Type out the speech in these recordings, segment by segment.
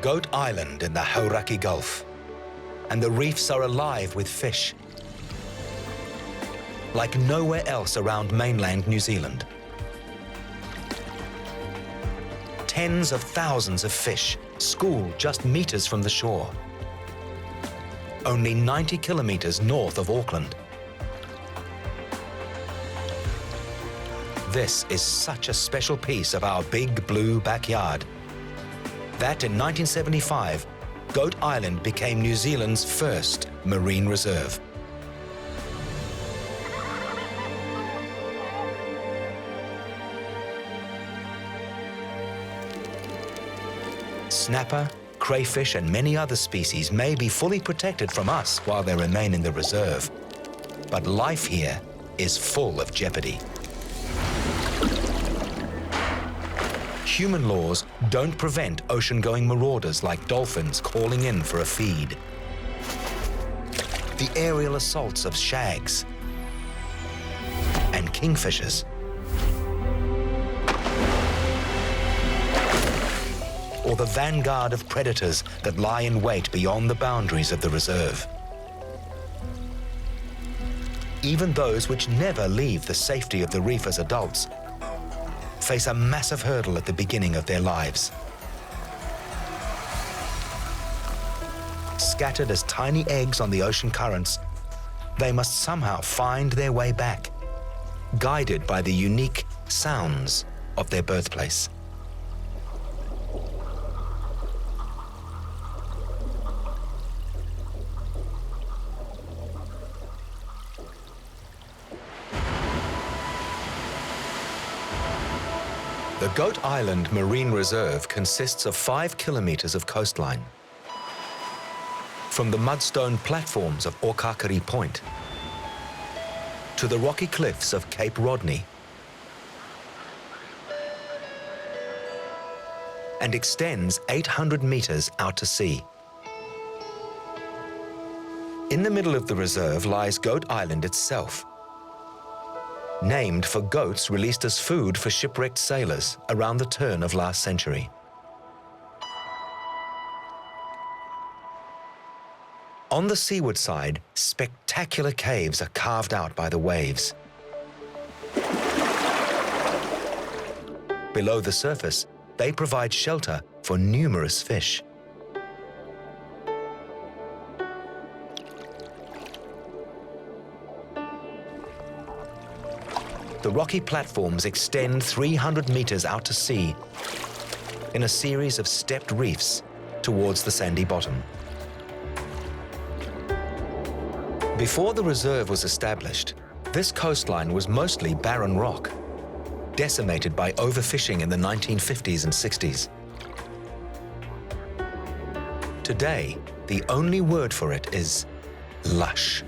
Goat Island in the Hauraki Gulf, and the reefs are alive with fish. Like nowhere else around mainland New Zealand. Tens of thousands of fish school just meters from the shore. Only 90 kilometers north of Auckland. This is such a special piece of our big blue backyard that in 1975, Goat Island became New Zealand's first marine reserve. Snapper, crayfish and many other species may be fully protected from us while they remain in the reserve. But life here is full of jeopardy. Human laws don't prevent ocean-going marauders like dolphins calling in for a feed. The aerial assaults of shags and kingfishers. Or the vanguard of predators that lie in wait beyond the boundaries of the reserve. Even those which never leave the safety of the reef as adults face a massive hurdle at the beginning of their lives. Scattered as tiny eggs on the ocean currents, they must somehow find their way back, guided by the unique sounds of their birthplace. The Goat Island Marine Reserve consists of 5 kilometers of coastline. From the mudstone platforms of Okakari Point to the rocky cliffs of Cape Rodney and extends 800 meters out to sea. In the middle of the reserve lies Goat Island itself, named for goats released as food for shipwrecked sailors around the turn of last century. On the seaward side, spectacular caves are carved out by the waves. Below the surface, they provide shelter for numerous fish. The rocky platforms extend 300 meters out to sea in a series of stepped reefs towards the sandy bottom. Before the reserve was established, this coastline was mostly barren rock, decimated by overfishing in the 1950s and 60s. Today, the only word for it is lush.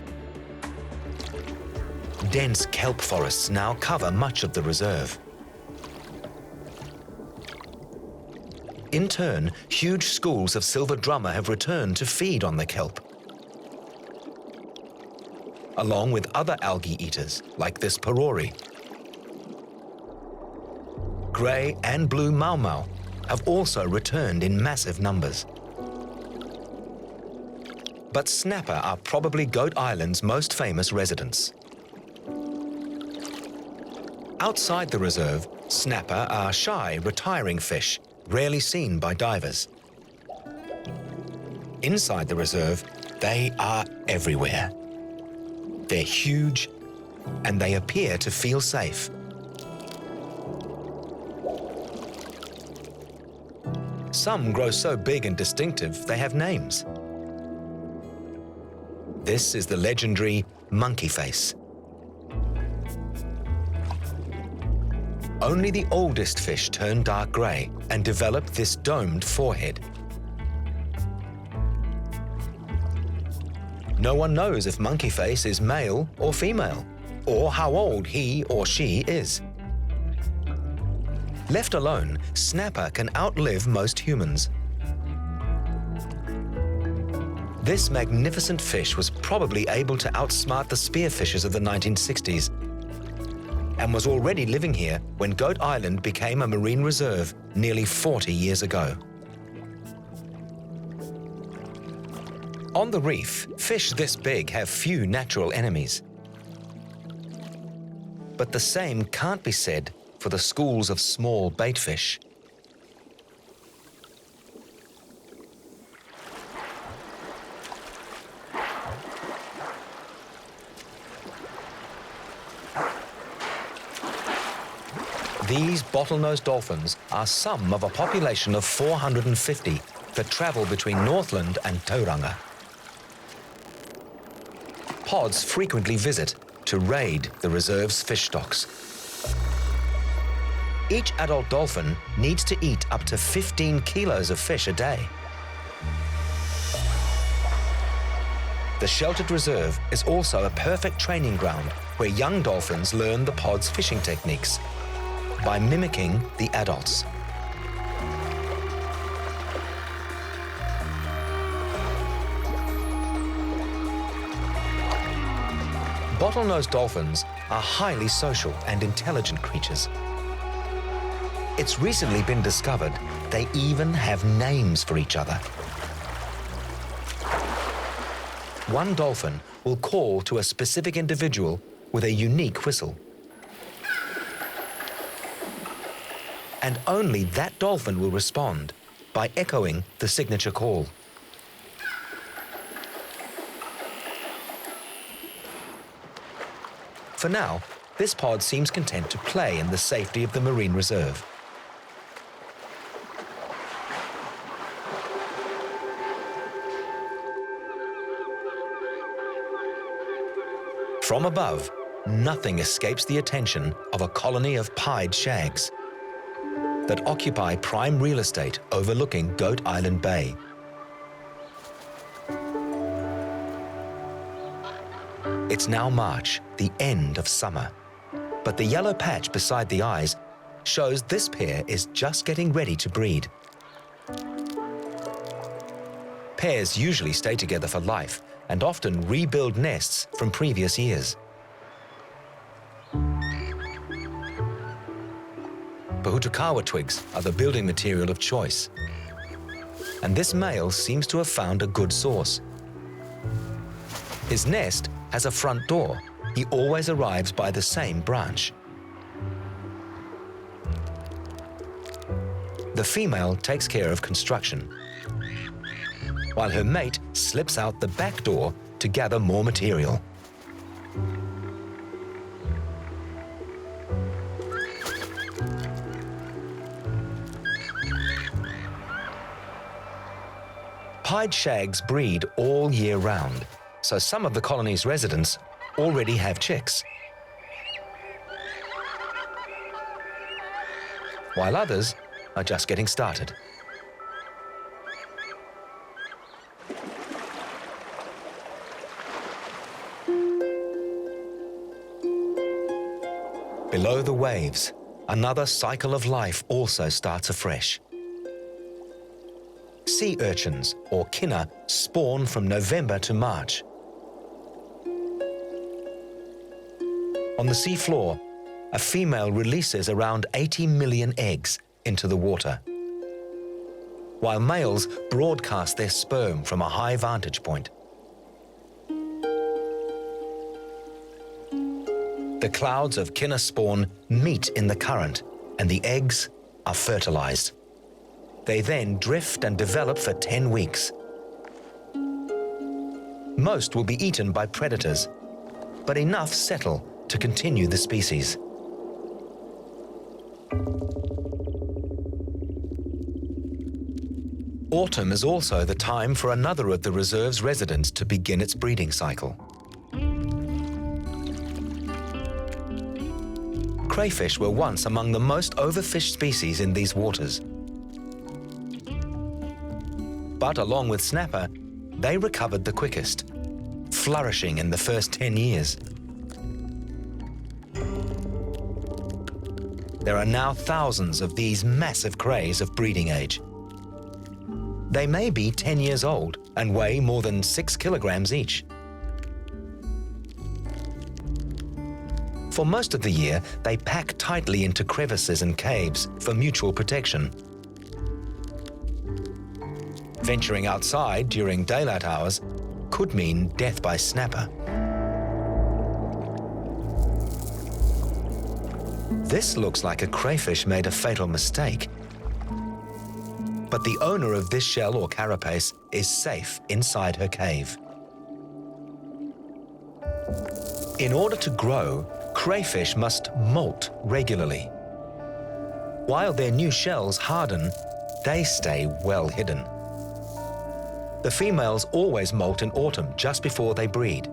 Dense kelp forests now cover much of the reserve. In turn, huge schools of silver drummer have returned to feed on the kelp, along with other algae eaters like this parori. Grey and blue mau-mau have also returned in massive numbers. But snapper are probably Goat Island's most famous residents. Outside the reserve, snapper are shy, retiring fish, rarely seen by divers. Inside the reserve, they are everywhere. They're huge, and they appear to feel safe. Some grow so big and distinctive they have names. This is the legendary monkey face. Only the oldest fish turn dark grey and develop this domed forehead. No one knows if monkey face is male or female, or how old he or she is. Left alone, snapper can outlive most humans. This magnificent fish was probably able to outsmart the spearfishers of the 1960s and was already living here when Goat Island became a marine reserve nearly 40 years ago. On the reef, fish this big have few natural enemies. But the same can't be said for the schools of small baitfish. These bottlenose dolphins are some of a population of 450 that travel between Northland and Tauranga. Pods frequently visit to raid the reserve's fish stocks. Each adult dolphin needs to eat up to 15 kilos of fish a day. The sheltered reserve is also a perfect training ground where young dolphins learn the pod's fishing techniques by mimicking the adults. Bottlenose dolphins are highly social and intelligent creatures. It's recently been discovered they even have names for each other. One dolphin will call to a specific individual with a unique whistle. And only that dolphin will respond by echoing the signature call. For now, this pod seems content to play in the safety of the marine reserve. From above, nothing escapes the attention of a colony of pied shags that occupy prime real estate overlooking Goat Island Bay. It's now March, the end of summer, but the yellow patch beside the eyes shows this pair is just getting ready to breed. Pairs usually stay together for life and often rebuild nests from previous years. Pohutukawa twigs are the building material of choice, and this male seems to have found a good source. His nest has a front door. He always arrives by the same branch. The female takes care of construction, while her mate slips out the back door to gather more material. Pied shags breed all year round, so some of the colony's residents already have chicks, while others are just getting started. Below the waves, another cycle of life also starts afresh. Sea urchins, or kinna, spawn from November to March. On the sea floor, a female releases around 80 million eggs into the water, while males broadcast their sperm from a high vantage point. The clouds of kinna spawn meet in the current, and the eggs are fertilized. They then drift and develop for 10 weeks. Most will be eaten by predators, but enough settle to continue the species. Autumn is also the time for another of the reserve's residents to begin its breeding cycle. Crayfish were once among the most overfished species in these waters. But along with snapper, they recovered the quickest, flourishing in the first 10 years. There are now thousands of these massive crays of breeding age. They may be 10 years old and weigh more than 6 kilograms each. For most of the year, they pack tightly into crevices and caves for mutual protection. Venturing outside during daylight hours could mean death by snapper. This looks like a crayfish made a fatal mistake. But the owner of this shell or carapace is safe inside her cave. In order to grow, crayfish must molt regularly. While their new shells harden, they stay well hidden. The females always molt in autumn just before they breed.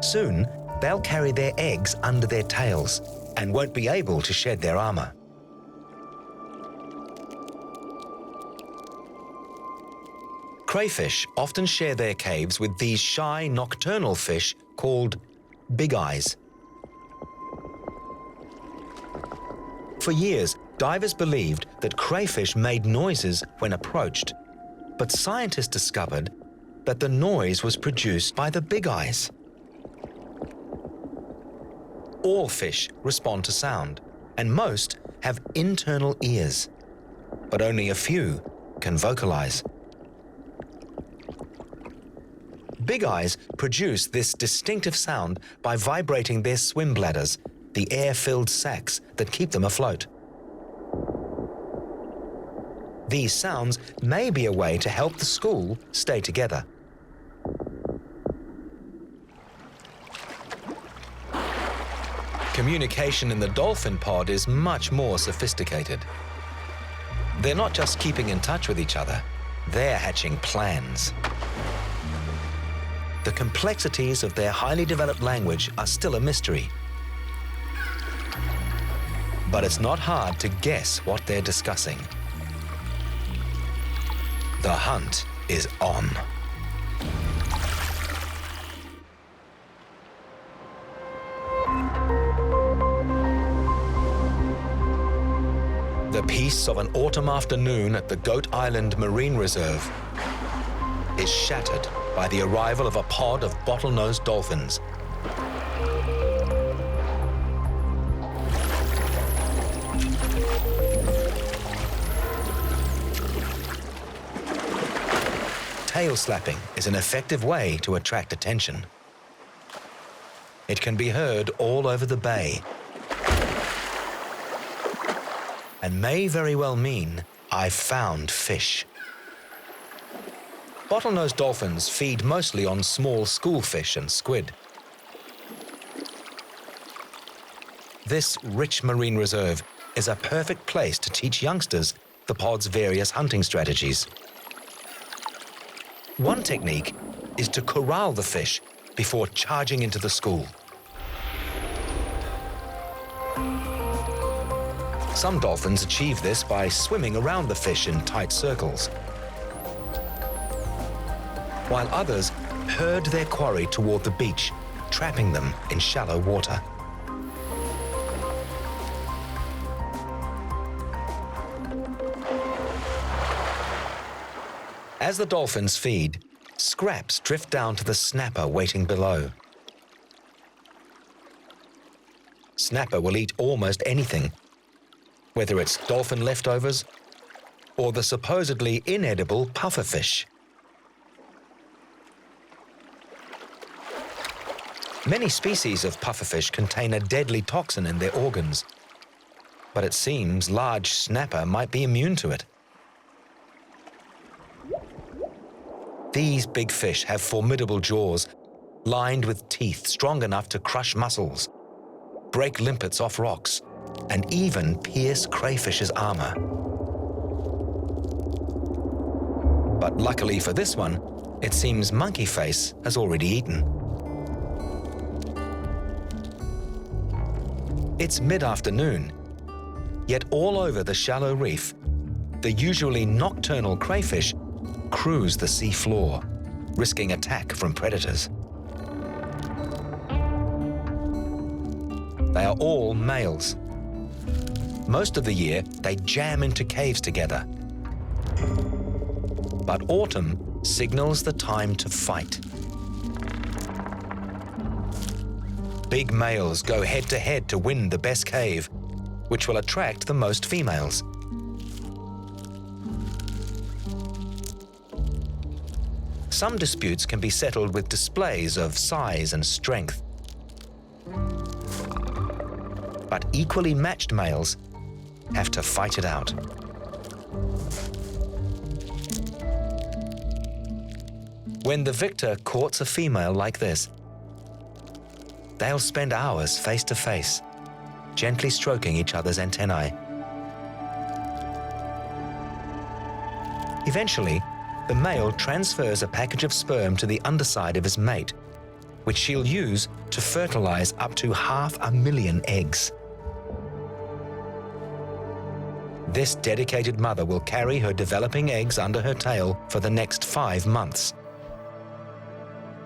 Soon, they'll carry their eggs under their tails and won't be able to shed their armor. Crayfish often share their caves with these shy nocturnal fish called big eyes. For years, divers believed that crayfish made noises when approached, but scientists discovered that the noise was produced by the big eyes. All fish respond to sound, and most have internal ears, but only a few can vocalize. Big eyes produce this distinctive sound by vibrating their swim bladders, the air-filled sacs that keep them afloat. These sounds may be a way to help the school stay together. Communication in the dolphin pod is much more sophisticated. They're not just keeping in touch with each other, they're hatching plans. The complexities of their highly developed language are still a mystery. But it's not hard to guess what they're discussing. The hunt is on. The peace of an autumn afternoon at the Goat Island Marine Reserve is shattered by the arrival of a pod of bottlenose dolphins. Tail slapping is an effective way to attract attention. It can be heard all over the bay and may very well mean I've found fish. Bottlenose dolphins feed mostly on small schoolfish and squid. This rich marine reserve is a perfect place to teach youngsters the pod's various hunting strategies. One technique is to corral the fish before charging into the school. Some dolphins achieve this by swimming around the fish in tight circles, while others herd their quarry toward the beach, trapping them in shallow water. As the dolphins feed, scraps drift down to the snapper waiting below. Snapper will eat almost anything, whether it's dolphin leftovers or the supposedly inedible pufferfish. Many species of pufferfish contain a deadly toxin in their organs, but it seems large snapper might be immune to it. These big fish have formidable jaws, lined with teeth strong enough to crush mussels, break limpets off rocks, and even pierce crayfish's armor. But luckily for this one, it seems Monkey Face has already eaten. It's mid-afternoon, yet all over the shallow reef, the usually nocturnal crayfish cruise the sea floor, risking attack from predators. They are all males. Most of the year, they jam into caves together. But autumn signals the time to fight. Big males go head-to-head to win the best cave, which will attract the most females. Some disputes can be settled with displays of size and strength. But equally matched males have to fight it out. When the victor courts a female like this, they'll spend hours face to face, gently stroking each other's antennae. Eventually, the male transfers a package of sperm to the underside of his mate, which she'll use to fertilize up to 500,000 eggs. This dedicated mother will carry her developing eggs under her tail for the next 5 months,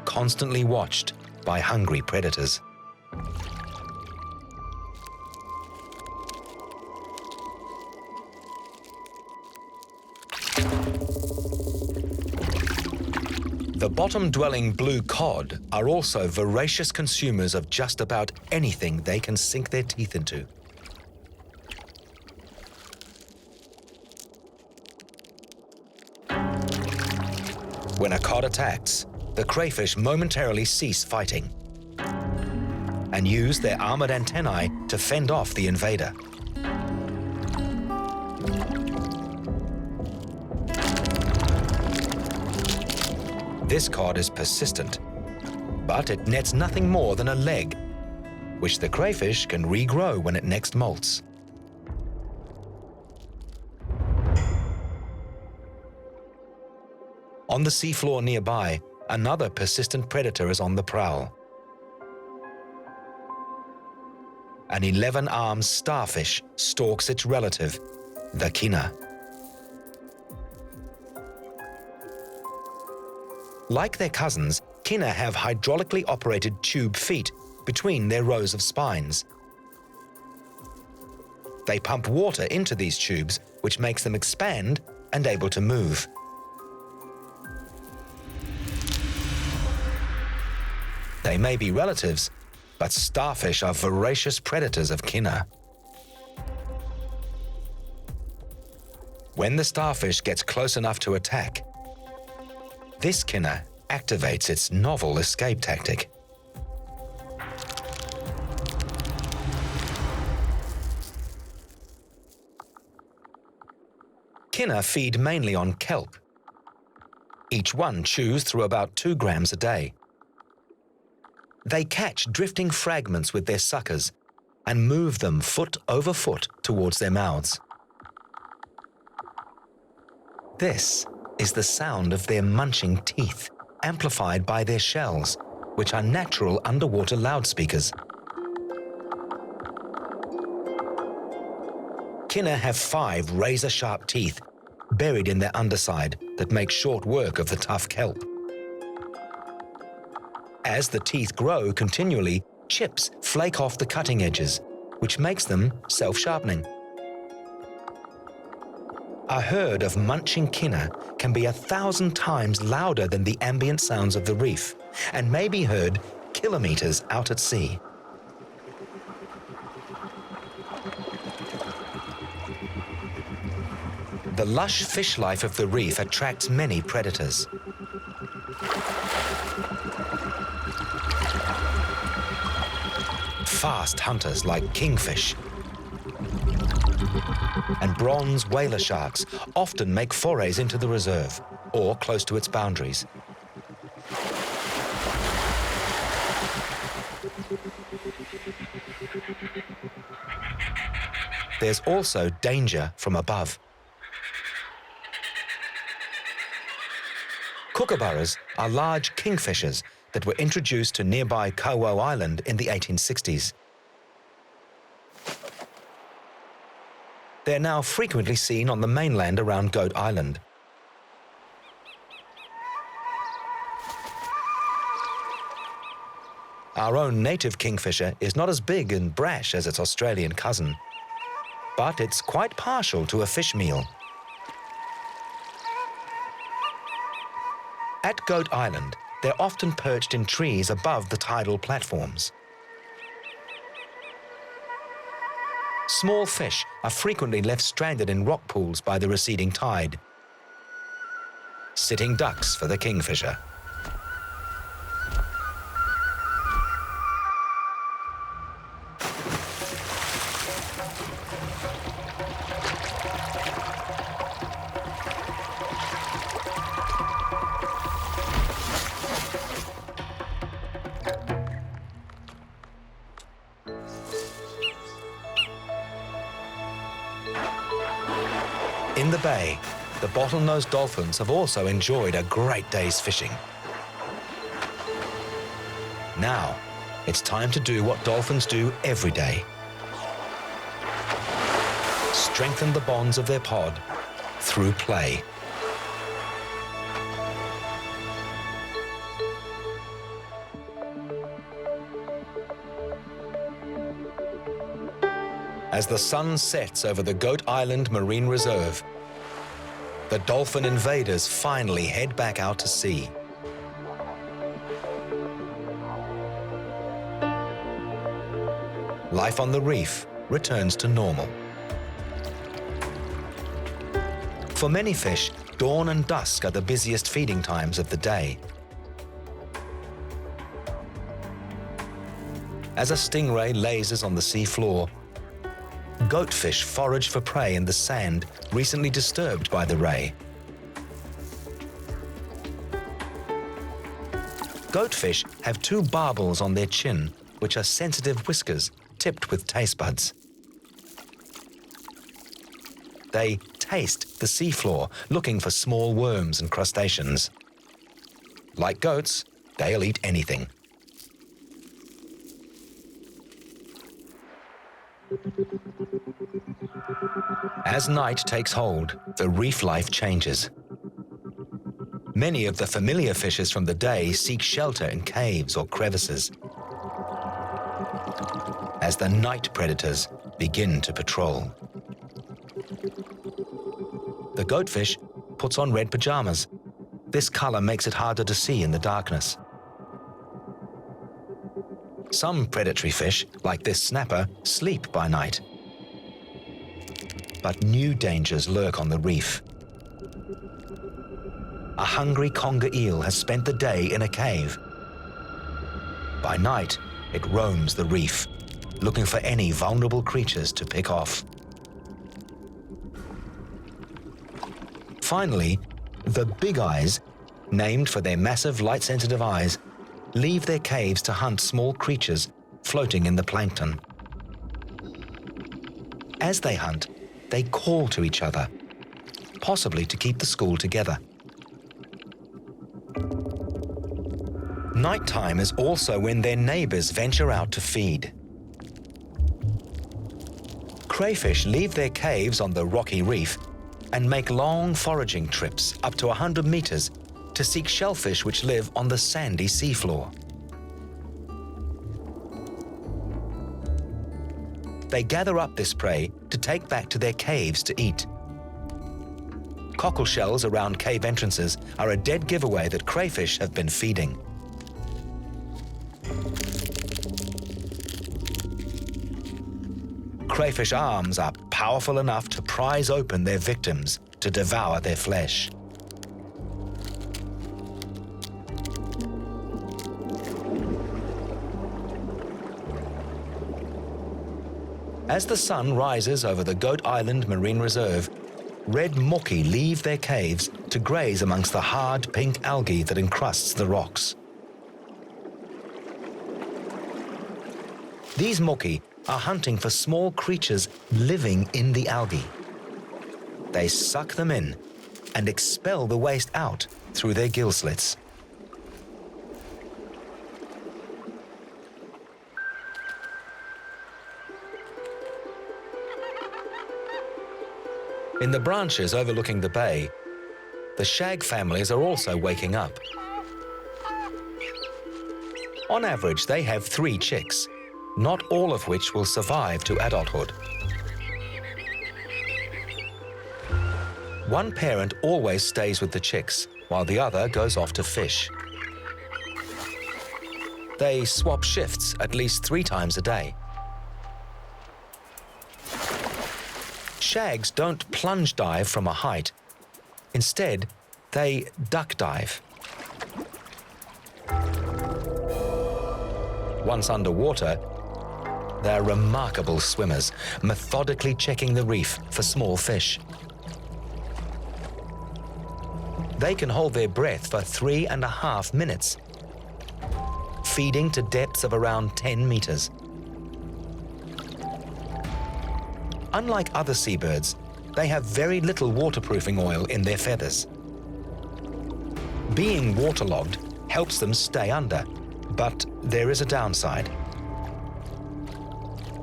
constantly watched by hungry predators. The bottom-dwelling blue cod are also voracious consumers of just about anything they can sink their teeth into. When a cod attacks, the crayfish momentarily cease fighting and use their armored antennae to fend off the invader. This cod is persistent, but it nets nothing more than a leg, which the crayfish can regrow when it next molts. On the seafloor nearby, another persistent predator is on the prowl. An 11-armed starfish stalks its relative, the kina. Like their cousins, kina have hydraulically operated tube feet between their rows of spines. They pump water into these tubes, which makes them expand and able to move. They may be relatives, but starfish are voracious predators of kina. When the starfish gets close enough to attack, this kina activates its novel escape tactic. Kina feed mainly on kelp. Each one chews through about 2 grams a day. They catch drifting fragments with their suckers and move them foot over foot towards their mouths. This is the sound of their munching teeth, amplified by their shells, which are natural underwater loudspeakers. Kina have 5 razor-sharp teeth buried in their underside that make short work of the tough kelp. As the teeth grow continually, chips flake off the cutting edges, which makes them self-sharpening. A herd of munching kina can be 1,000 times louder than the ambient sounds of the reef and may be heard kilometers out at sea. The lush fish life of the reef attracts many predators. Fast hunters like kingfish and bronze whaler sharks often make forays into the reserve or close to its boundaries. There's also danger from above. Kookaburras are large kingfishers that were introduced to nearby Stewart Island in the 1860s. They're now frequently seen on the mainland around Goat Island. Our own native kingfisher is not as big and brash as its Australian cousin, but it's quite partial to a fish meal. At Goat Island, they're often perched in trees above the tidal platforms. Small fish are frequently left stranded in rock pools by the receding tide. Sitting ducks for the kingfisher. In the bay, the bottlenose dolphins have also enjoyed a great day's fishing. Now, it's time to do what dolphins do every day. Strengthen the bonds of their pod through play. As the sun sets over the Goat Island Marine Reserve, the dolphin invaders finally head back out to sea. Life on the reef returns to normal. For many fish, dawn and dusk are the busiest feeding times of the day. As a stingray lazes on the sea floor, goatfish forage for prey in the sand recently disturbed by the ray. Goatfish have two barbels on their chin, which are sensitive whiskers tipped with taste buds. They taste the seafloor, looking for small worms and crustaceans. Like goats, they'll eat anything. As night takes hold, the reef life changes. Many of the familiar fishes from the day seek shelter in caves or crevices, as the night predators begin to patrol. The goatfish puts on red pajamas. This color makes it harder to see in the darkness. Some predatory fish, like this snapper, sleep by night. But new dangers lurk on the reef. A hungry conger eel has spent the day in a cave. By night, it roams the reef, looking for any vulnerable creatures to pick off. Finally, the big eyes, named for their massive light-sensitive eyes, leave their caves to hunt small creatures floating in the plankton. As they hunt, they call to each other, possibly to keep the school together. Nighttime is also when their neighbours venture out to feed. Crayfish leave their caves on the rocky reef and make long foraging trips up to 100 meters to seek shellfish which live on the sandy seafloor. They gather up this prey to take back to their caves to eat. Cockle shells around cave entrances are a dead giveaway that crayfish have been feeding. Crayfish arms are powerful enough to prise open their victims to devour their flesh. As the sun rises over the Goat Island Marine Reserve, red mucky leave their caves to graze amongst the hard pink algae that encrusts the rocks. These mucky are hunting for small creatures living in the algae. They suck them in and expel the waste out through their gill slits. In the branches overlooking the bay, the shag families are also waking up. On average, they have 3 chicks, not all of which will survive to adulthood. One parent always stays with the chicks, while the other goes off to fish. They swap shifts at least 3 times a day. Shags don't plunge dive from a height. Instead, they duck dive. Once underwater, they're remarkable swimmers, methodically checking the reef for small fish. They can hold their breath for 3.5 minutes, feeding to depths of around 10 meters. Unlike other seabirds, they have very little waterproofing oil in their feathers. Being waterlogged helps them stay under, but there is a downside.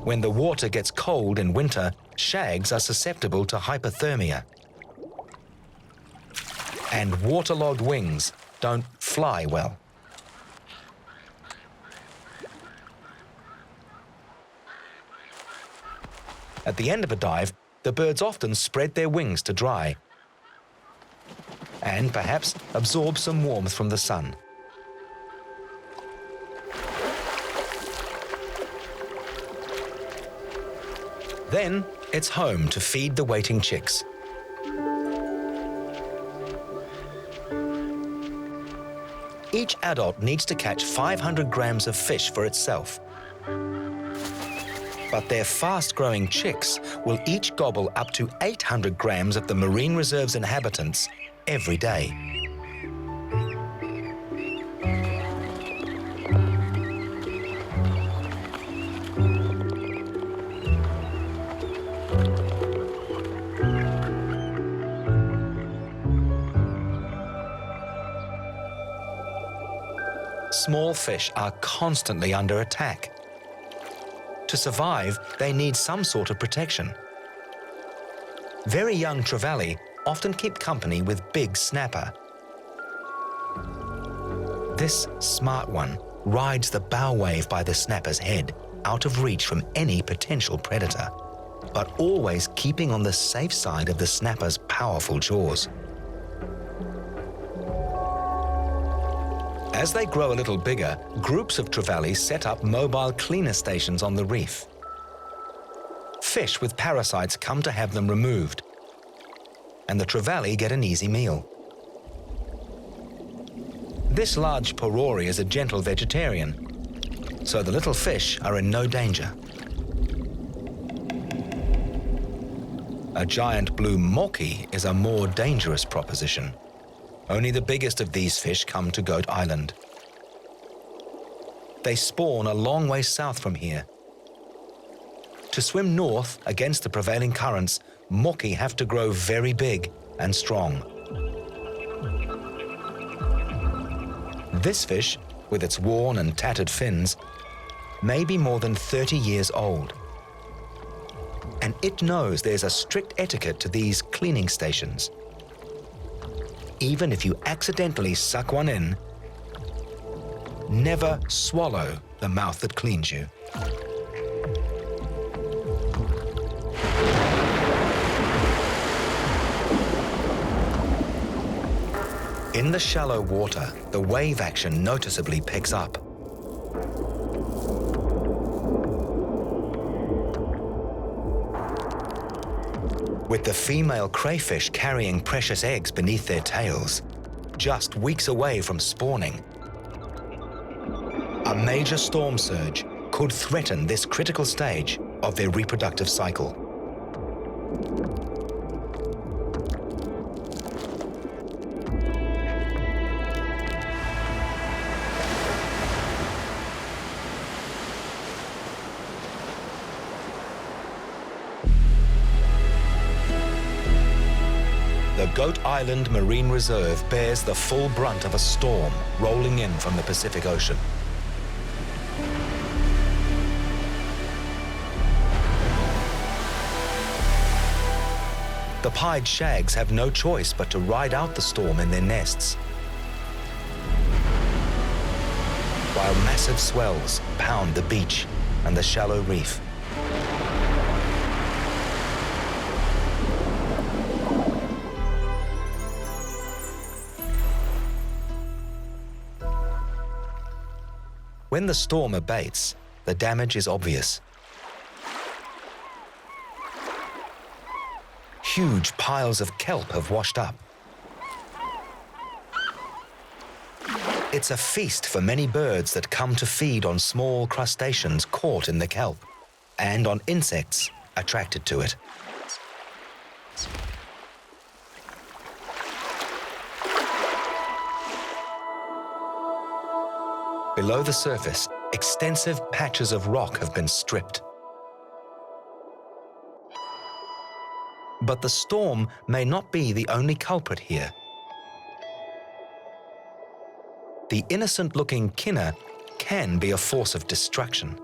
When the water gets cold in winter, shags are susceptible to hypothermia. And waterlogged wings don't fly well. At the end of a dive, the birds often spread their wings to dry and perhaps absorb some warmth from the sun. Then it's home to feed the waiting chicks. Each adult needs to catch 500 grams of fish for itself. But their fast-growing chicks will each gobble up to 800 grams of the marine reserve's inhabitants every day. Small fish are constantly under attack. To survive, they need some sort of protection. Very young trevally often keep company with big snapper. This smart one rides the bow wave by the snapper's head, out of reach from any potential predator, but always keeping on the safe side of the snapper's powerful jaws. As they grow a little bigger, groups of trevally set up mobile cleaner stations on the reef. Fish with parasites come to have them removed, and the trevally get an easy meal. This large porori is a gentle vegetarian, so the little fish are in no danger. A giant blue moki is a more dangerous proposition. Only the biggest of these fish come to Goat Island. They spawn a long way south from here. To swim north against the prevailing currents, moki have to grow very big and strong. This fish, with its worn and tattered fins, may be more than 30 years old. And it knows there's a strict etiquette to these cleaning stations. Even if you accidentally suck one in, never swallow the mouth that cleans you. In the shallow water, the wave action noticeably picks up. With the female crayfish carrying precious eggs beneath their tails, just weeks away from spawning. A major storm surge could threaten this critical stage of their reproductive cycle. The Goat Island Marine Reserve bears the full brunt of a storm rolling in from the Pacific Ocean. The pied shags have no choice but to ride out the storm in their nests, while massive swells pound the beach and the shallow reef. When the storm abates, the damage is obvious. Huge piles of kelp have washed up. It's a feast for many birds that come to feed on small crustaceans caught in the kelp and on insects attracted to it. Below the surface, extensive patches of rock have been stripped. But the storm may not be the only culprit here. The innocent-looking kinna can be a force of destruction.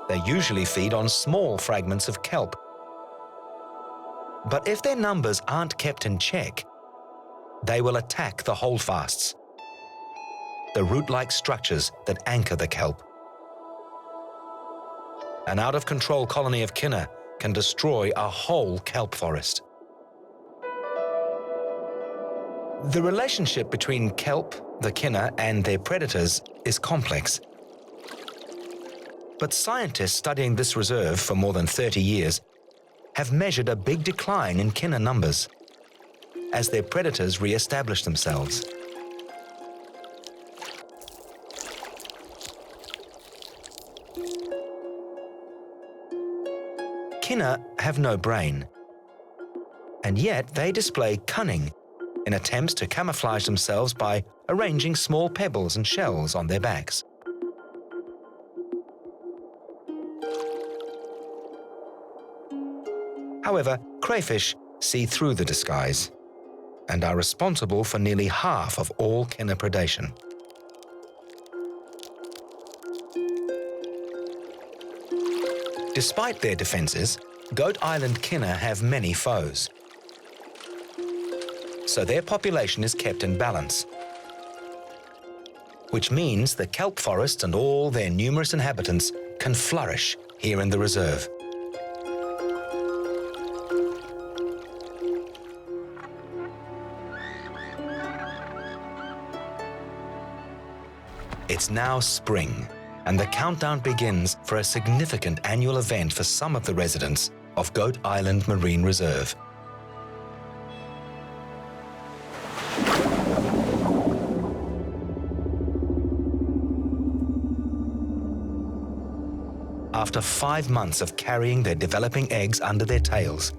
They usually feed on small fragments of kelp. But if their numbers aren't kept in check, they will attack the holdfasts, the root-like structures that anchor the kelp. An out-of-control colony of kinna can destroy a whole kelp forest. The relationship between kelp, the kinna, and their predators is complex. But scientists studying this reserve for more than 30 years have measured a big decline in kinna numbers as their predators re-establish themselves. Kinna have no brain, and yet they display cunning in attempts to camouflage themselves by arranging small pebbles and shells on their backs. However, crayfish see through the disguise and are responsible for nearly half of all kinna predation. Despite their defenses, Goat Island kinna have many foes. So their population is kept in balance, which means the kelp forests and all their numerous inhabitants can flourish here in the reserve. It's now spring, and the countdown begins for a significant annual event for some of the residents of Goat Island Marine Reserve. After 5 months of carrying their developing eggs under their tails,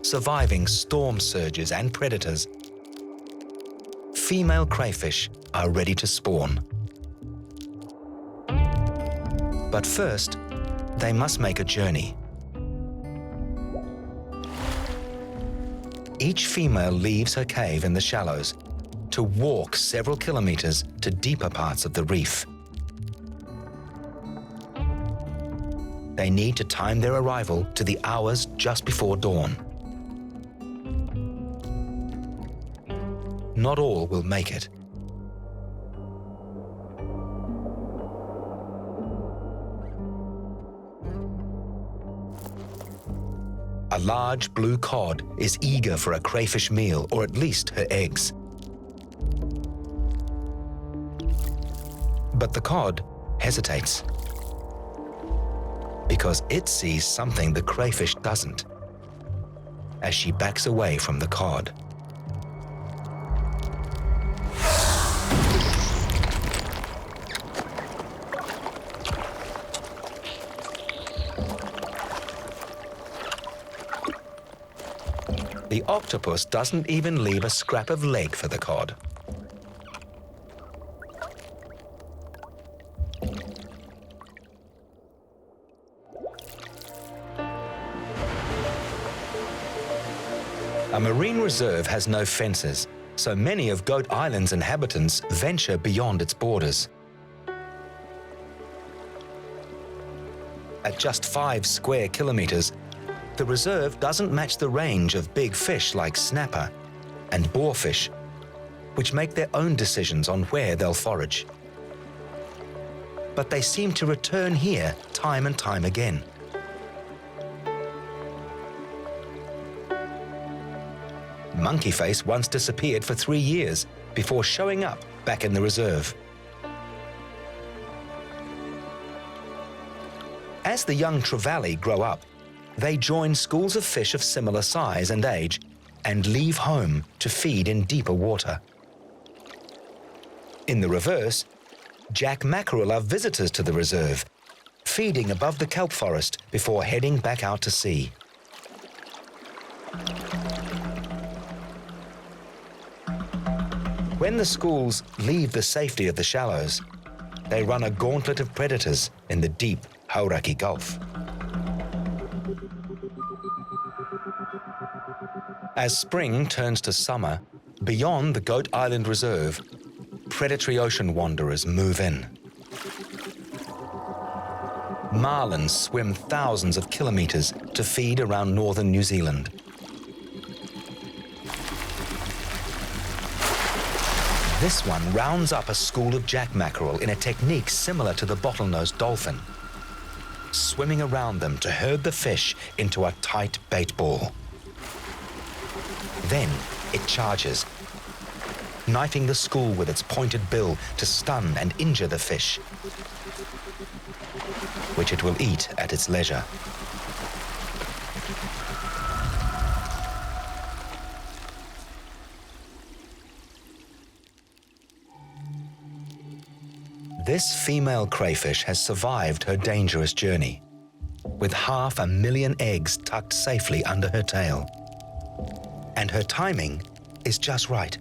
surviving storm surges and predators, female crayfish are ready to spawn. But first, they must make a journey. Each female leaves her cave in the shallows to walk several kilometers to deeper parts of the reef. They need to time their arrival to the hours just before dawn. Not all will make it. A large blue cod is eager for a crayfish meal, or at least her eggs. But the cod hesitates because it sees something the crayfish doesn't as she backs away from the cod. The octopus doesn't even leave a scrap of leg for the cod. A marine reserve has no fences, so many of Goat Island's inhabitants venture beyond its borders. At just 5 square kilometres, the reserve doesn't match the range of big fish like snapper and boarfish, which make their own decisions on where they'll forage. But they seem to return here time and time again. Monkeyface once disappeared for 3 years before showing up back in the reserve. As the young trevally grow up, they join schools of fish of similar size and age and leave home to feed in deeper water. In the reverse, jack mackerel are visitors to the reserve, feeding above the kelp forest before heading back out to sea. When the schools leave the safety of the shallows, they run a gauntlet of predators in the deep Hauraki Gulf. As spring turns to summer, beyond the Goat Island Reserve, predatory ocean wanderers move in. Marlins swim thousands of kilometres to feed around northern New Zealand. This one rounds up a school of jack mackerel in a technique similar to the bottlenose dolphin, swimming around them to herd the fish into a tight bait ball. Then it charges, knifing the school with its pointed bill to stun and injure the fish, which it will eat at its leisure. This female crayfish has survived her dangerous journey, with 500,000 eggs tucked safely under her tail. And her timing is just right.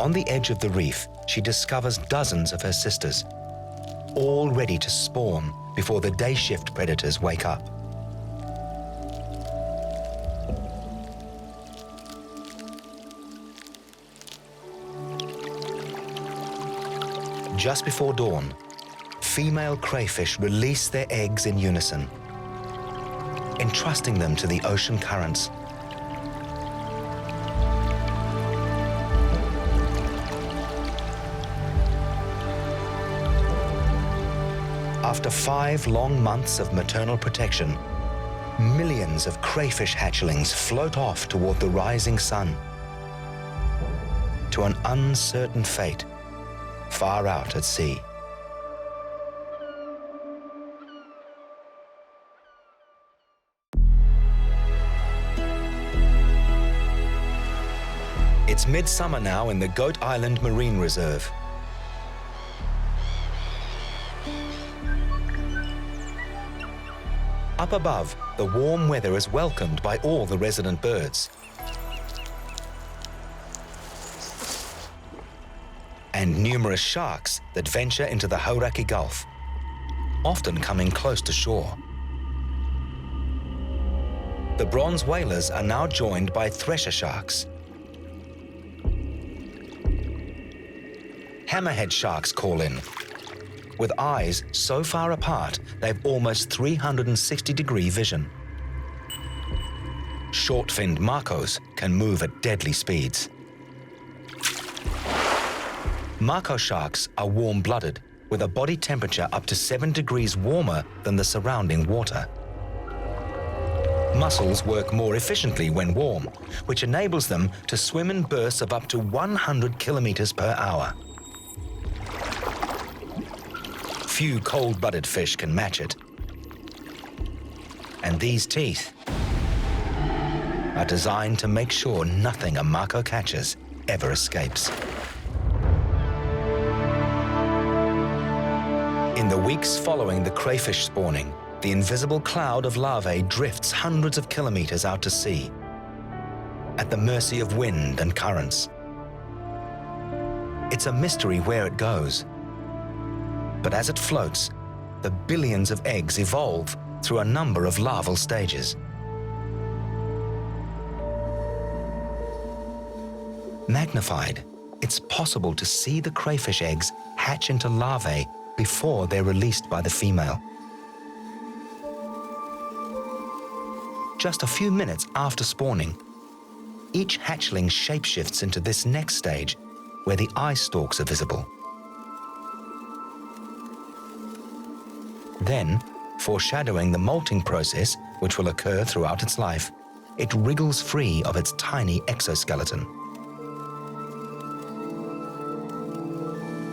On the edge of the reef, she discovers dozens of her sisters, all ready to spawn before the day shift predators wake up. Just before dawn, female crayfish release their eggs in unison, entrusting them to the ocean currents. After 5 long months of maternal protection, millions of crayfish hatchlings float off toward the rising sun, to an uncertain fate far out at sea. It's midsummer now in the Goat Island Marine Reserve. Up above, the warm weather is welcomed by all the resident birds. And numerous sharks that venture into the Hauraki Gulf, often coming close to shore. The bronze whalers are now joined by thresher sharks. Hammerhead sharks call in, with eyes so far apart they've almost 360-degree vision. Short-finned makos can move at deadly speeds. Mako sharks are warm-blooded, with a body temperature up to 7 degrees warmer than the surrounding water. Muscles work more efficiently when warm, which enables them to swim in bursts of up to 100 kilometers per hour. Few cold-blooded fish can match it. And these teeth are designed to make sure nothing a mako catches ever escapes. In the weeks following the crayfish spawning, the invisible cloud of larvae drifts hundreds of kilometers out to sea, at the mercy of wind and currents. It's a mystery where it goes. But as it floats, the billions of eggs evolve through a number of larval stages. Magnified, it's possible to see the crayfish eggs hatch into larvae before they're released by the female. Just a few minutes after spawning, each hatchling shapeshifts into this next stage where the eye stalks are visible. Then, foreshadowing the molting process which will occur throughout its life, it wriggles free of its tiny exoskeleton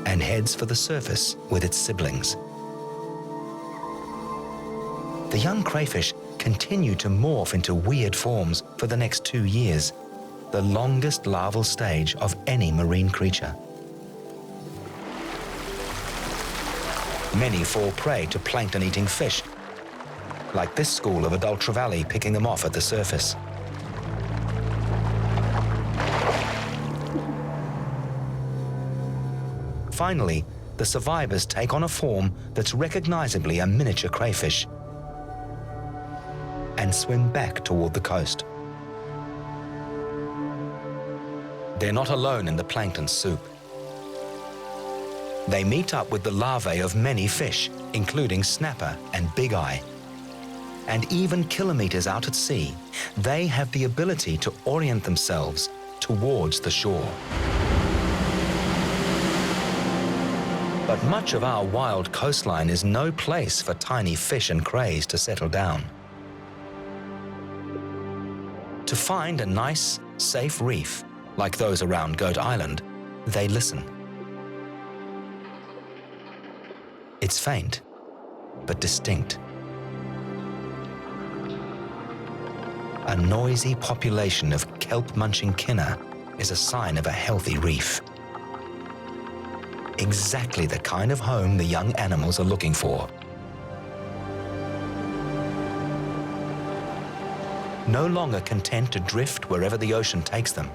and heads for the surface with its siblings. The young crayfish continue to morph into weird forms for the next 2 years, the longest larval stage of any marine creature. Many fall prey to plankton-eating fish, like this school of adult trevally picking them off at the surface. Finally, the survivors take on a form that's recognizably a miniature crayfish and swim back toward the coast. They're not alone in the plankton soup. They meet up with the larvae of many fish, including snapper and big eye. And even kilometers out at sea, they have the ability to orient themselves towards the shore. But much of our wild coastline is no place for tiny fish and crays to settle down. To find a nice, safe reef, like those around Goat Island, they listen. It's faint, but distinct. A noisy population of kelp-munching kinna is a sign of a healthy reef. Exactly the kind of home the young animals are looking for. No longer content to drift wherever the ocean takes them,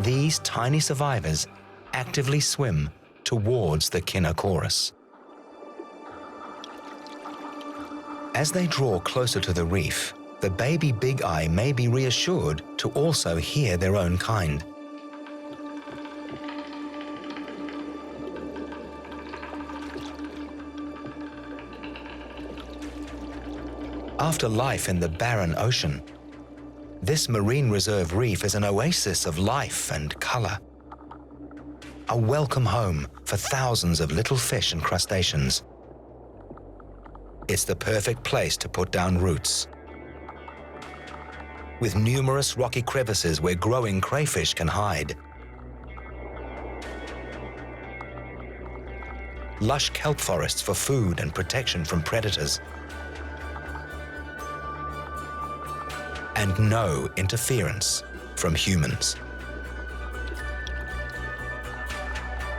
these tiny survivors actively swim towards the kinna chorus. As they draw closer to the reef, the baby big eye may be reassured to also hear their own kind. After life in the barren ocean, this marine reserve reef is an oasis of life and color. A welcome home for thousands of little fish and crustaceans. It's the perfect place to put down roots. With numerous rocky crevices where growing crayfish can hide. Lush kelp forests for food and protection from predators. And no interference from humans.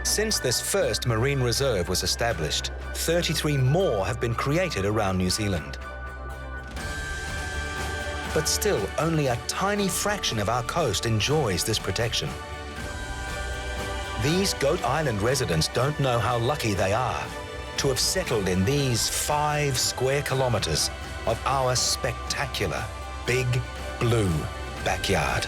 Since this first marine reserve was established, 33 more have been created around New Zealand. But still, only a tiny fraction of our coast enjoys this protection. These Goat Island residents don't know how lucky they are to have settled in these 5 square kilometers of our spectacular Big Blue backyard.